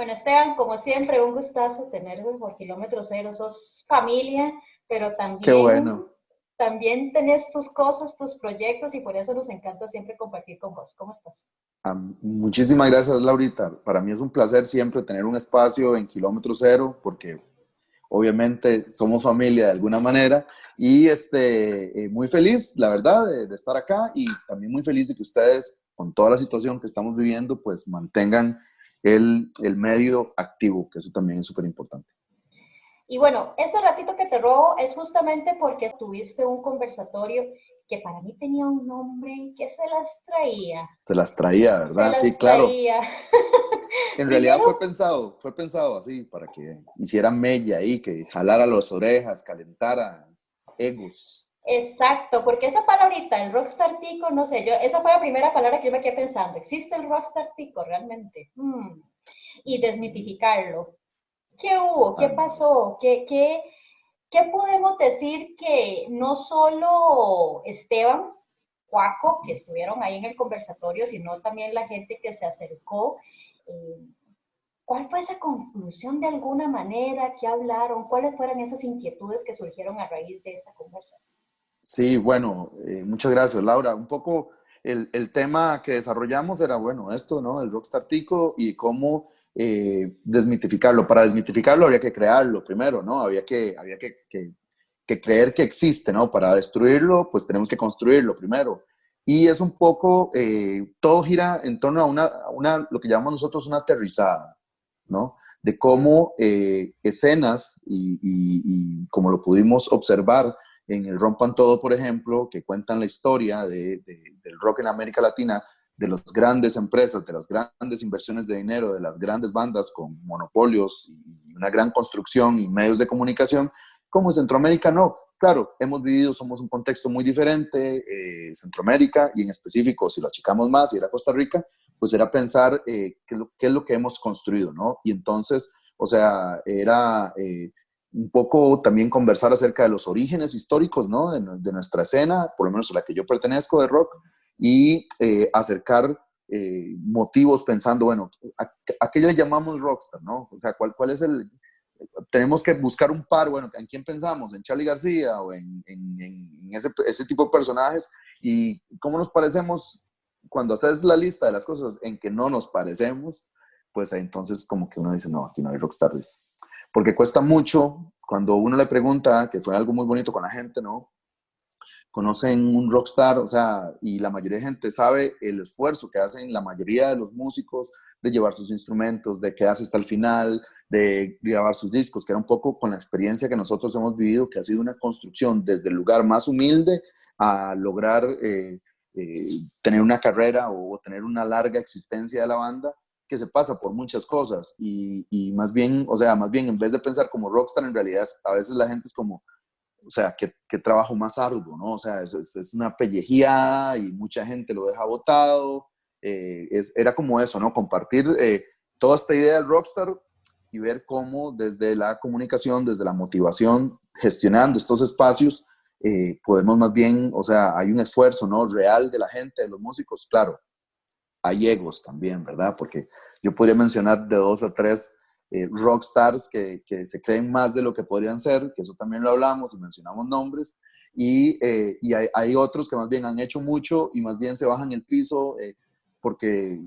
Bueno, Esteban, como siempre, un gustazo tenerlo por Kilómetro Cero. Sos familia, pero Qué también, bueno. también tenés tus cosas, tus proyectos y por eso nos encanta siempre compartir con vos. ¿Cómo estás? Muchísimas gracias, Laurita. Para mí es un placer siempre tener un espacio en Kilómetro Cero, porque obviamente somos familia de alguna manera. Y muy feliz, la verdad, de estar acá y también muy feliz de que ustedes, con toda la situación que estamos viviendo, pues mantengan el medio activo, que eso también es súper importante. Y bueno, ese ratito que te robo es justamente porque tuviste un conversatorio que para mí tenía un nombre que se las traía. Se las traía, Se ¿verdad? Sí, las claro. traía. En realidad Primero, fue pensado así, para que hiciera mella ahí, que jalara las orejas, calentara egos. exacto, porque esa palabrita, el rockstar tico, no sé, yo, esa fue la primera palabra que yo me quedé pensando. ¿Existe el rockstar tico realmente? Y desmitificarlo. ¿Qué hubo? ¿Qué Ah, pasó? ¿Qué podemos decir que no solo Esteban, Juaco, que estuvieron ahí en el conversatorio, sino también la gente que se acercó? eh, ¿Cuál fue esa conclusión de alguna manera? ¿Qué hablaron? ¿Cuáles fueron esas inquietudes que surgieron a raíz de esta conversación? sí, bueno, muchas gracias, Laura. Un poco el tema que desarrollamos era, bueno, esto, ¿no? El rockstar tico y cómo desmitificarlo. Para desmitificarlo habría que crearlo primero, ¿no? Que creer que existe, ¿no? Para destruirlo, pues tenemos que construirlo primero. Y es un poco, todo gira en torno lo que llamamos nosotros una aterrizada, ¿no? De cómo escenas y como lo pudimos observar en el Rompan Todo, por ejemplo, que cuentan la historia del rock en América Latina, de las grandes empresas, de las grandes inversiones de dinero, de las grandes bandas con monopolios y una gran construcción y medios de comunicación, como en Centroamérica no. Claro, hemos vivido, somos un contexto muy diferente, Centroamérica, y en específico, si lo achicamos más, y era Costa Rica, pues era pensar qué es lo que hemos construido, ¿no? Y entonces, o sea, era un poco también conversar acerca de los orígenes históricos, ¿no? De nuestra escena, por lo menos a la que yo pertenezco de rock, y acercar motivos pensando, bueno, ¿a qué le llamamos rockstar, no? O sea, ¿cuál es el... Tenemos que buscar un par, bueno, ¿en quién pensamos? ¿En Charlie García o en ese tipo de personajes? ¿Y cómo nos parecemos cuando haces la lista de las cosas en que no nos parecemos? Pues entonces como que uno dice, no, aquí no hay rockstars. Porque cuesta mucho cuando uno le pregunta, que fue algo muy bonito con la gente, ¿no? Conocen un rockstar, o sea, y la mayoría de gente sabe el esfuerzo que hacen la mayoría de los músicos de llevar sus instrumentos, de quedarse hasta el final, de grabar sus discos, que era un poco con la experiencia que nosotros hemos vivido, que ha sido una construcción desde el lugar más humilde a lograr tener una carrera o tener una larga existencia de la banda, que se pasa por muchas cosas y más bien, o sea, más bien en vez de pensar como rockstar, en realidad a veces la gente es como, o sea, qué trabajo más arduo, ¿no? O sea, es una pellejeada y mucha gente lo deja botado. Era como eso, ¿no? Compartir toda esta idea del rockstar y ver cómo desde la comunicación, desde la motivación, gestionando estos espacios, podemos más bien, o sea, hay un esfuerzo, ¿no? Real de la gente, de los músicos, claro, hay egos también, ¿verdad? Porque yo podría mencionar de dos a tres rockstars que se creen más de lo que podrían ser, que eso también lo hablamos y mencionamos nombres, y hay otros que más bien han hecho mucho y más bien se bajan el piso porque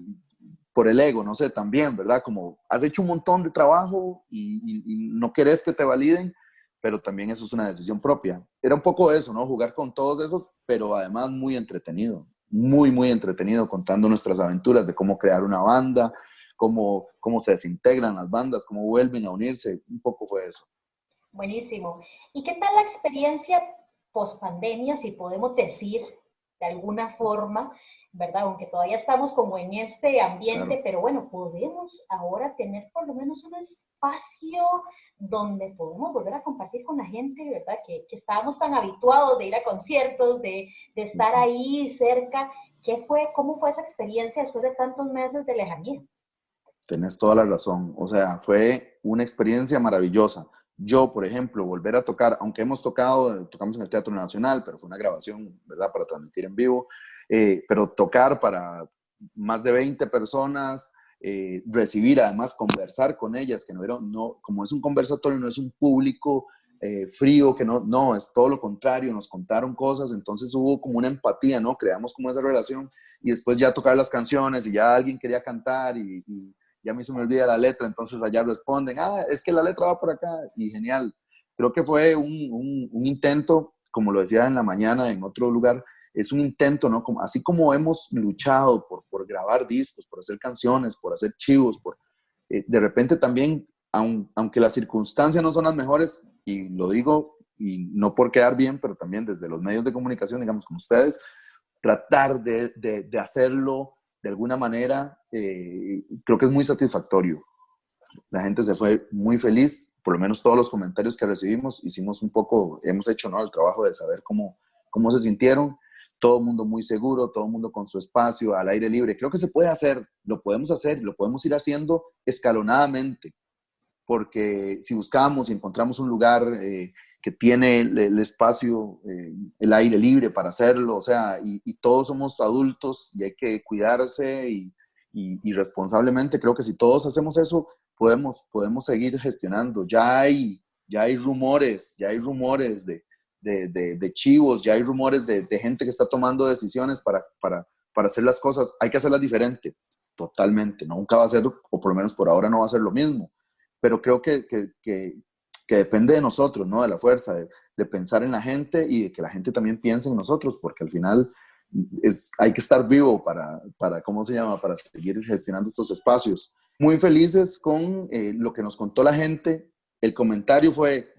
por el ego, no sé, también, ¿verdad? Como has hecho un montón de trabajo y no querés que te validen, pero también eso es una decisión propia. Era un poco eso, ¿no? Jugar con todos esos, pero además muy entretenido, muy entretenido contando nuestras aventuras de cómo crear una banda, cómo se desintegran las bandas, cómo vuelven a unirse, un poco fue eso. Buenísimo. ¿Y qué tal la experiencia post pandemia, si podemos decir de alguna forma, ¿verdad? Aunque todavía estamos como en este ambiente, Claro. pero bueno, podemos ahora tener por lo menos un espacio donde podemos volver a compartir con la gente, ¿verdad? Que estábamos tan habituados de ir a conciertos, de estar Ujú. ahí cerca. ¿Qué fue, cómo fue esa experiencia después de tantos meses de lejanía? Tenés toda la razón. O sea, fue una experiencia maravillosa. Yo, por ejemplo, volver a tocar, aunque hemos tocado, tocamos en el Teatro Nacional, pero fue una grabación, ¿verdad?, para transmitir en vivo, pero tocar para más de 20 personas, recibir, además conversar con ellas, que no era, no, como es un conversatorio, no es un público frío, que no, es todo lo contrario, nos contaron cosas, entonces hubo como una empatía, ¿no? Creamos como esa relación y después ya tocar las canciones y ya alguien quería cantar y ya a mí se me olvida la letra, entonces allá responden, es que la letra va por acá y genial. Creo que fue un intento, como lo decía en la mañana en otro lugar, es un intento, ¿no? Como, así como hemos luchado por grabar discos, por hacer canciones, por hacer chivos, de repente también, aunque las circunstancias no son las mejores, y lo digo, y no por quedar bien, pero también desde los medios de comunicación, digamos, como ustedes, tratar de hacerlo de alguna manera, creo que es muy satisfactorio. La gente se fue muy feliz, por lo menos todos los comentarios que recibimos, hicimos un poco, hemos hecho, ¿no?, el trabajo de saber cómo se sintieron, todo el mundo muy seguro, todo el mundo con su espacio, al aire libre. Creo que se puede hacer, lo podemos hacer, lo podemos ir haciendo escalonadamente, porque si buscamos y encontramos un lugar que tiene el espacio, el aire libre para hacerlo, o sea, y todos somos adultos y hay que cuidarse y responsablemente, creo que si todos hacemos eso, podemos seguir gestionando. Ya hay rumores de chivos, ya hay rumores de gente que está tomando decisiones para hacer las cosas. Hay que hacerlas diferente, totalmente. Nunca va a ser, o por lo menos por ahora no va a ser lo mismo, pero creo que depende de nosotros, ¿no? De la fuerza, de pensar en la gente y de que la gente también piense en nosotros, porque al final hay que estar vivo ¿cómo se llama? Para seguir gestionando estos espacios. Muy felices con lo que nos contó la gente. El comentario fue,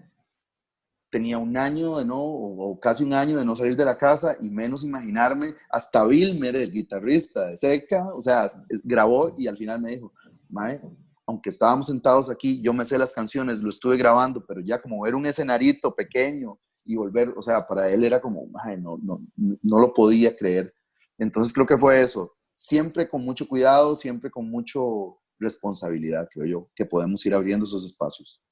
tenía un año o casi un año de no salir de la casa y menos imaginarme, hasta Vilmer, el guitarrista de Seca, o sea, grabó y al final me dijo, mae, aunque estábamos sentados aquí, yo me sé las canciones, lo estuve grabando, pero ya como ver un escenarito pequeño y volver, o sea, para él era como, mae, no lo podía creer. Entonces creo que fue eso, siempre con mucho cuidado, siempre con mucho responsabilidad, creo yo, que podemos ir abriendo esos espacios.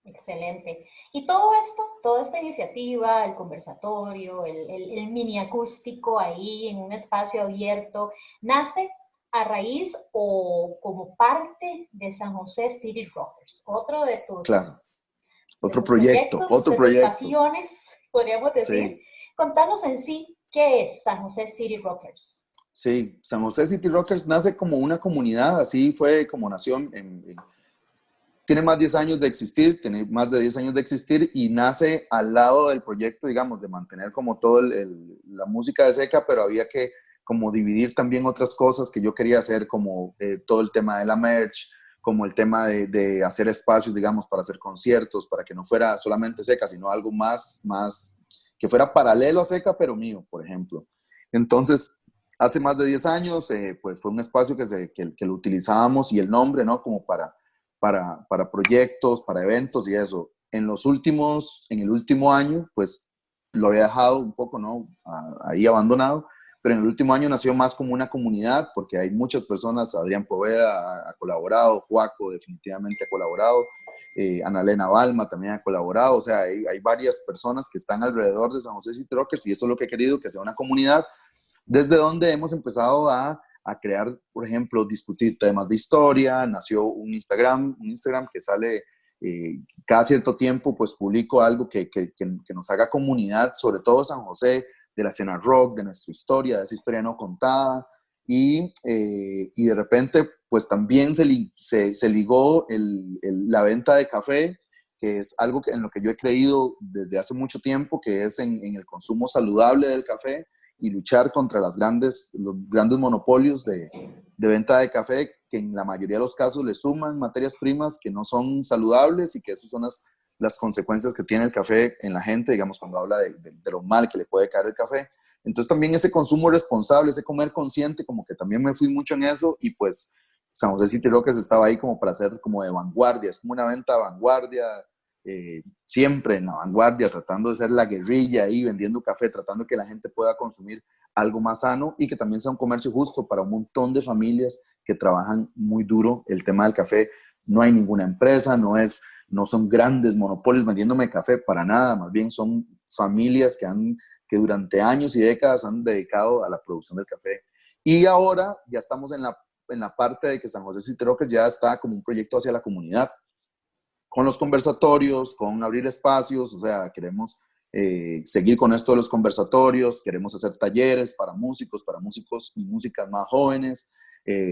Excelente. Y todo esto, toda esta iniciativa, el conversatorio, el mini acústico ahí en un espacio abierto, nace a raíz o como parte de San José City Rockers, otro Claro, de otro tus proyecto, proyectos, otro de tus proyecto. pasiones, podríamos decir. Sí, Contanos en sí qué es San José City Rockers. sí. San José City Rockers nace como una comunidad, así fue como nació. Tiene más de 10 años de existir, tiene más de 10 años de existir y nace al lado del proyecto, digamos, de mantener como todo la música de Seca, pero había que como dividir también otras cosas que yo quería hacer, como todo el tema de la merch, como el tema de hacer espacios, digamos, para hacer conciertos, para que no fuera solamente Seca, sino algo más que fuera paralelo a Seca, pero mío, por ejemplo. Entonces, hace más de 10 años, pues fue un espacio que lo utilizábamos y el nombre, ¿no? Como para proyectos, para eventos y eso. En el último año, pues lo había dejado un poco, ¿no? Ahí abandonado, pero en el último año nació más como una comunidad, porque hay muchas personas, Adrián Poveda ha colaborado, Juaco definitivamente ha colaborado, Analena Balma también ha colaborado, o sea, hay varias personas que están alrededor de San José City Rockers y eso es lo que he querido, que sea una comunidad, desde donde hemos empezado a crear, por ejemplo, discutir temas de historia, nació un Instagram que sale cada cierto tiempo, pues publico algo que nos haga comunidad, sobre todo San José, de la escena rock, de nuestra historia, de esa historia no contada, y de repente, pues también se ligó la venta de café, que es algo en lo que yo he creído desde hace mucho tiempo, que es en el consumo saludable del café, y luchar contra los grandes monopolios de venta de café, que en la mayoría de los casos le suman materias primas que no son saludables y que esas son las consecuencias que tiene el café en la gente, digamos, cuando habla de lo mal que le puede caer el café. Entonces también ese consumo responsable, ese comer consciente, como que también me fui mucho en eso y pues San José City Rockers estaba ahí como para hacer como de vanguardia, es como una venta de vanguardia, siempre en la vanguardia, tratando de ser la guerrilla ahí, vendiendo café, tratando que la gente pueda consumir algo más sano y que también sea un comercio justo para un montón de familias que trabajan muy duro el tema del café. No hay ninguna empresa, no son grandes monopolios vendiéndome café para nada, más bien son familias que durante años y décadas han dedicado a la producción del café. Y ahora ya estamos en la parte de que San José City Rockers ya está como un proyecto hacia la comunidad, con los conversatorios, con abrir espacios, o sea, queremos seguir con esto de los conversatorios, queremos hacer talleres para músicos y músicas más jóvenes.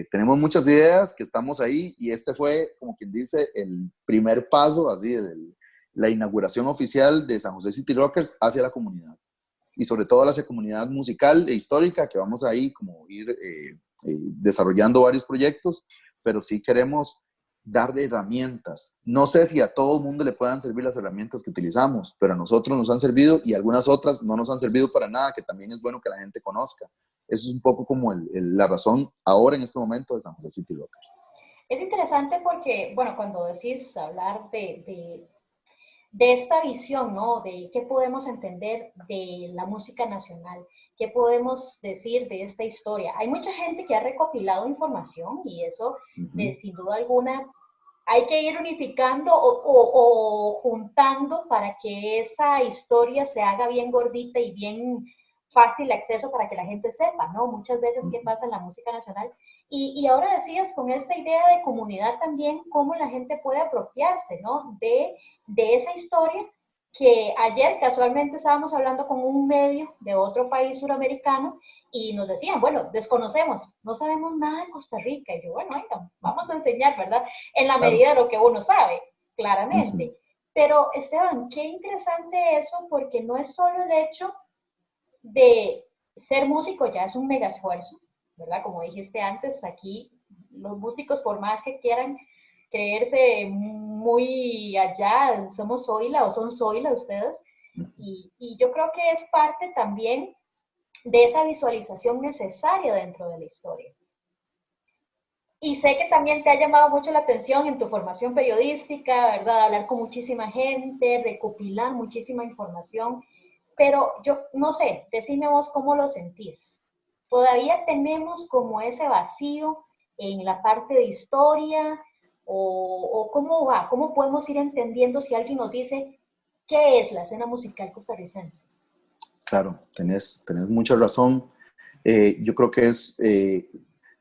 Tenemos muchas ideas que estamos ahí y este fue, como quien dice, el primer paso, así, la inauguración oficial de San José City Rockers hacia la comunidad y sobre todo hacia la comunidad musical e histórica, que vamos ahí como ir desarrollando varios proyectos, pero sí queremos darle herramientas. No sé si a todo el mundo le puedan servir las herramientas que utilizamos, pero a nosotros nos han servido y algunas otras no nos han servido para nada, que también es bueno que la gente conozca. Eso es un poco como la razón ahora en este momento de San José City Rockers. Es interesante porque, bueno, cuando decís hablar de esta visión, ¿no? De qué podemos entender de la música nacional, qué podemos decir de esta historia. Hay mucha gente que ha recopilado información y eso, sin duda alguna, hay que ir unificando o juntando para que esa historia se haga bien gordita y bien fácil acceso para que la gente sepa, ¿no? Muchas veces qué pasa en la música nacional. Y ahora decías con esta idea de comunidad también, cómo la gente puede apropiarse, ¿no? De esa historia que ayer casualmente estábamos hablando con un medio de otro país suramericano y nos decían, bueno, desconocemos, no sabemos nada de Costa Rica. Y yo, bueno, venga, vamos a enseñar, ¿verdad? En la Claro. medida de lo que uno sabe, claramente. Pero, Esteban, qué interesante eso, porque no es solo el hecho de ser músico, ya es un mega esfuerzo, ¿verdad? Como dijiste antes, aquí los músicos, por más que quieran creerse muy allá, somos Zoila o son Zoila ustedes, y yo creo que es parte también de esa visualización necesaria dentro de la historia. Y sé que también te ha llamado mucho la atención en tu formación periodística, ¿verdad? Hablar con muchísima gente, recopilar muchísima información, pero yo no sé, decime vos cómo lo sentís. ¿Todavía tenemos como ese vacío en la parte de historia? ¿O cómo va? ¿Cómo podemos ir entendiendo si alguien nos dice qué es la escena musical costarricense? Claro, tenés mucha razón. Yo creo que es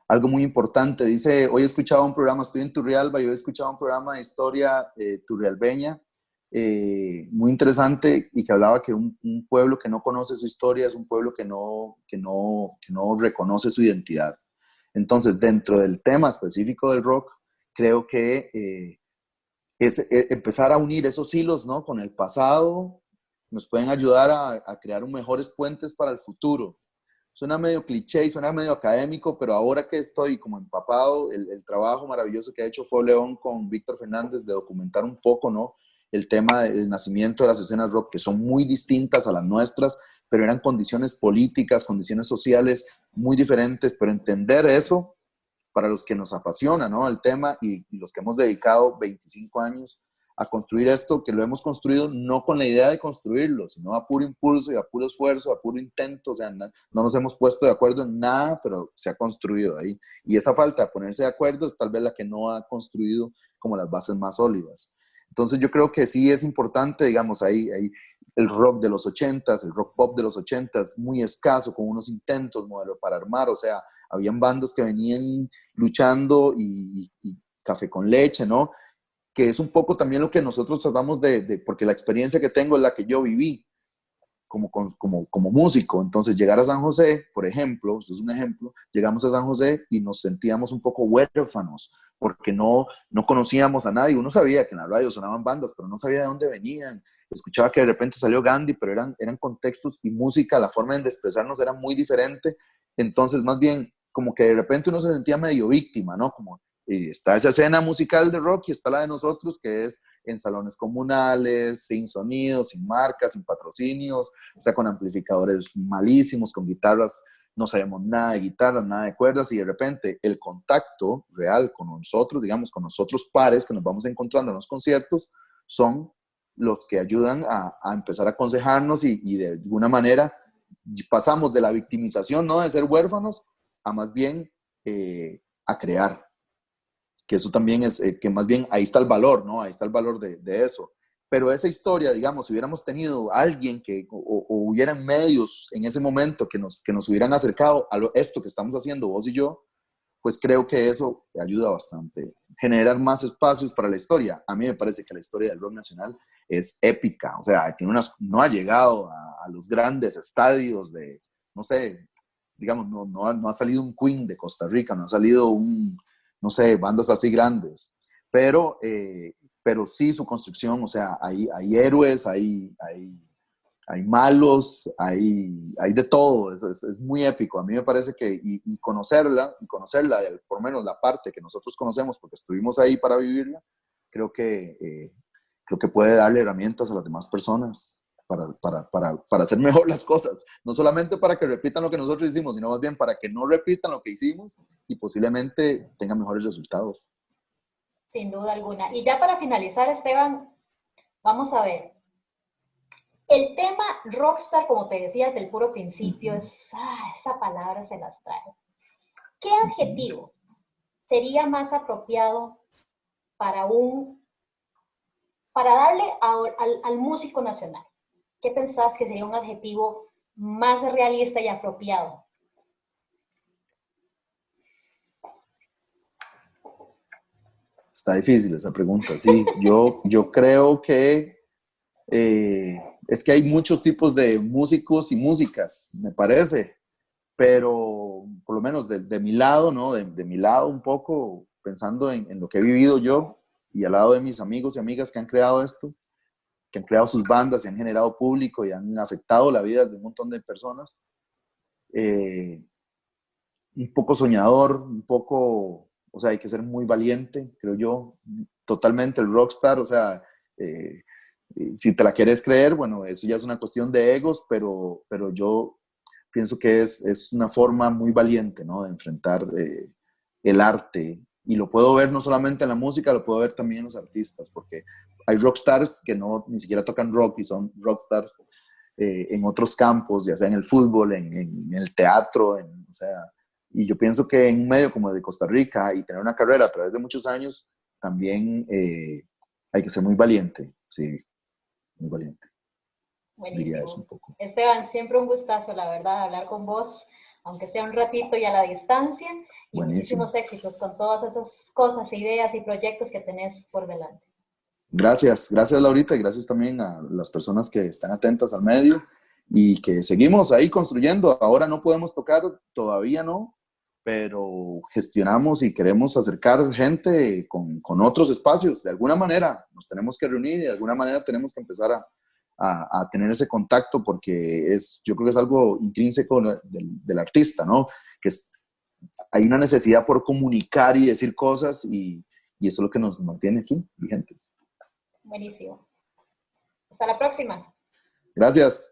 algo muy importante. Dice, hoy he escuchado un programa, estoy en Turrialba, y hoy he escuchado un programa de historia turrialbeña, muy interesante, y que hablaba que un pueblo que no conoce su historia es un pueblo que no reconoce su identidad. Entonces, dentro del tema específico del rock, creo que es empezar a unir esos hilos, ¿no? Con el pasado, nos pueden ayudar a crear mejores puentes para el futuro. Suena medio cliché y suena medio académico, pero ahora que estoy como empapado, el trabajo maravilloso que ha hecho Fue León con Víctor Fernández de documentar un poco, ¿no? El tema del nacimiento de las escenas rock, que son muy distintas a las nuestras, pero eran condiciones políticas, condiciones sociales muy diferentes, pero entender eso para los que nos apasiona, ¿no? El tema y los que hemos dedicado 25 años a construir esto, que lo hemos construido no con la idea de construirlo, sino a puro impulso y a puro esfuerzo, a puro intento, o sea, no nos hemos puesto de acuerdo en nada, pero se ha construido ahí. Y esa falta de ponerse de acuerdo es tal vez la que no ha construido como las bases más sólidas. Entonces yo creo que sí es importante, digamos, ahí el rock de los 80s, el rock pop de los 80s, muy escaso, con unos intentos, modelo para armar, o sea, habían bandas que venían luchando y café con leche, ¿no? Que es un poco también lo que nosotros tratamos porque la experiencia que tengo es la que yo viví como músico. Entonces, llegar a San José, por ejemplo, esto es un ejemplo, llegamos a San José y nos sentíamos un poco huérfanos, porque no conocíamos a nadie. Uno sabía que en la radio sonaban bandas, pero no sabía de dónde venían. Escuchaba que de repente salió Gandhi, pero eran contextos y música, la forma de expresarnos era muy diferente. Entonces, más bien, como que de repente uno se sentía medio víctima, ¿no? Como está esa escena musical de rock y está la de nosotros, que es en salones comunales, sin sonido, sin marcas, sin patrocinios, o sea, con amplificadores malísimos, con guitarras, no sabemos nada de guitarras, nada de cuerdas, y de repente el contacto real con nosotros, digamos, con nosotros pares que nos vamos encontrando en los conciertos, son los que ayudan a empezar a aconsejarnos y de alguna manera pasamos de la victimización, ¿no? De ser huérfanos, a más bien a crear, que eso también es, que más bien ahí está el valor, ¿no? Ahí está el valor de eso. Pero esa historia, digamos, si hubiéramos tenido alguien o hubieran medios en ese momento que nos hubieran acercado a esto que estamos haciendo vos y yo, pues creo que eso ayuda bastante. Generar más espacios para la historia. A mí me parece que la historia del rock nacional es épica, o sea, no ha llegado a los grandes estadios de, no sé, digamos, no ha salido un Queen de Costa Rica, no ha salido no sé, bandas así grandes, pero sí su construcción, o sea, hay héroes, hay malos, hay de todo, es muy épico. A mí me parece que, y conocerla, por lo menos la parte que nosotros conocemos, porque estuvimos ahí para vivirla, creo que puede darle herramientas a las demás personas para hacer mejor las cosas. No solamente para que repitan lo que nosotros hicimos, sino más bien para que no repitan lo que hicimos y posiblemente tengan mejores resultados. Sin duda alguna. Y ya para finalizar, Esteban, vamos a ver. El tema rockstar, como te decía desde el puro principio, esa palabra se las trae. ¿Qué adjetivo sería más apropiado para darle al músico nacional? ¿Qué pensás que sería un adjetivo más realista y apropiado? Está difícil esa pregunta, sí. Yo creo que es que hay muchos tipos de músicos y músicas, me parece, pero por lo menos de mi lado, ¿no? De mi lado un poco, pensando en lo que he vivido yo y al lado de mis amigos y amigas que han creado esto, que han creado sus bandas y han generado público y han afectado la vida de un montón de personas. Eh, un poco soñador, un poco, o sea, hay que ser muy valiente, creo yo, totalmente el rockstar, o sea, eh, si te la quieres creer, bueno, eso ya es una cuestión de egos, pero yo pienso que es una forma muy valiente, ¿no? De enfrentar el arte. Y lo puedo ver no solamente en la música, lo puedo ver también en los artistas, porque hay rockstars que ni siquiera tocan rock y son rockstars en otros campos, ya sea en el fútbol, en el teatro, o sea, y yo pienso que en un medio como el de Costa Rica y tener una carrera a través de muchos años, también hay que ser muy valiente, sí, muy valiente. Diría eso un Buenísimo. poco. Esteban, siempre un gustazo, la verdad, hablar con vos, aunque sea un ratito y a la distancia, y Buenísimo. muchísimos éxitos con todas esas cosas, ideas y proyectos que tenés por delante. Gracias Laurita y gracias también a las personas que están atentas al medio y que seguimos ahí construyendo. Ahora no podemos tocar, todavía no, pero gestionamos y queremos acercar gente con otros espacios. De alguna manera nos tenemos que reunir y de alguna manera tenemos que empezar a tener ese contacto porque yo creo que es algo intrínseco del artista, ¿no? Que hay una necesidad por comunicar y decir cosas y eso es lo que nos mantiene aquí vigentes. Buenísimo. Hasta la próxima. Gracias.